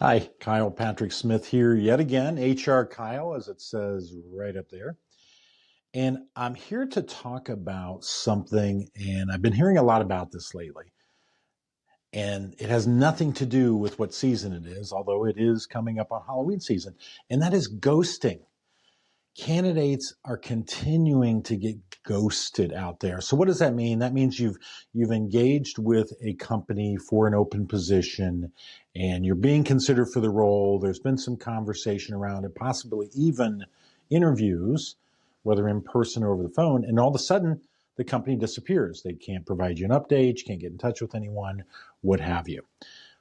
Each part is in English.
Hi, Kyle Patrick Smith here yet again, HR Kyle, as it says right up there. And I'm here to talk about something, and I've been hearing a lot about this lately. And it has nothing to do with what season it is, although it is coming up on Halloween season, and that is ghosting. Candidates are continuing to get ghosted out there. So what does that mean? That means you've engaged with a company for an open position and you're being considered for the role. There's been some conversation around it, possibly even interviews, whether in person or over the phone, and all of a sudden the company disappears. They can't provide you an update, you can't get in touch with anyone, what have you.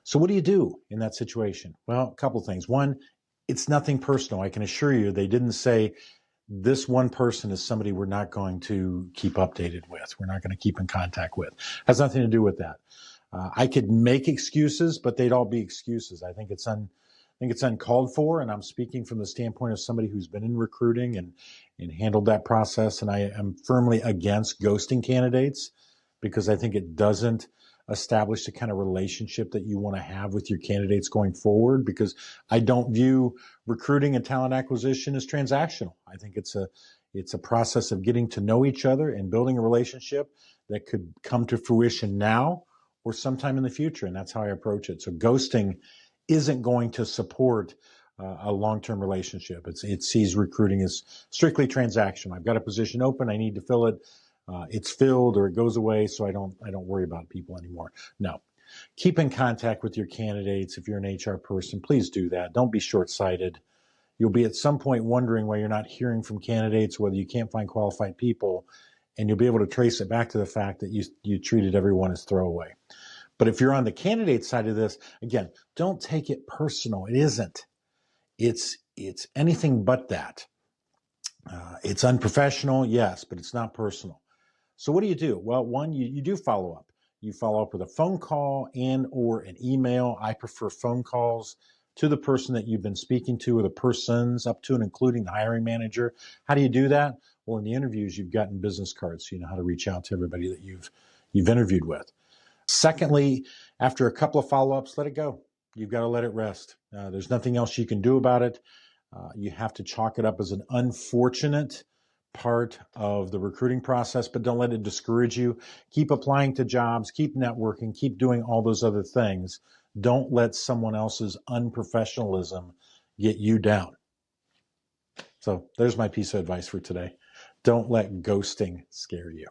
So what do you do in that situation? Well, a couple of things. One, it's nothing personal. I can assure you they didn't say this one person is somebody we're not going to keep updated with. We're not going to keep in contact with. It has nothing to do with that. I could make excuses, but they'd all be excuses. I think it's uncalled for, and I'm speaking from the standpoint of somebody who's been in recruiting and handled that process. And I am firmly against ghosting candidates because I think it doesn't establish the kind of relationship that you want to have with your candidates going forward, because I don't view recruiting and talent acquisition as transactional. I think it's a process of getting to know each other and building a relationship that could come to fruition now or sometime in the future. And that's how I approach it. So ghosting isn't going to support a long-term relationship. It sees recruiting as strictly transactional. I've got a position open. I need to fill it. It's filled or it goes away, so I don't worry about people anymore. No. Keep in contact with your candidates. If you're an HR person, please do that. Don't be short-sighted. You'll be at some point wondering why you're not hearing from candidates, whether you can't find qualified people, and you'll be able to trace it back to the fact that you treated everyone as throwaway. But if you're on the candidate side of this, again, don't take it personal. It isn't. It's anything but that. It's unprofessional, yes, but it's not personal. So what do you do? Well, one, you do follow up. You follow up with a phone call and or an email. I prefer phone calls to the person that you've been speaking to, or the persons up to and including the hiring manager. How do you do that? Well, in the interviews, you've gotten business cards, so you know how to reach out to everybody that you've interviewed with. Secondly, after a couple of follow-ups, let it go. You've got to let it rest. There's nothing else you can do about it. You have to chalk it up as an unfortunate part of the recruiting process, but don't let it discourage you. Keep applying to jobs, keep networking, keep doing all those other things. Don't let someone else's unprofessionalism get you down. So there's my piece of advice for today. Don't let ghosting scare you.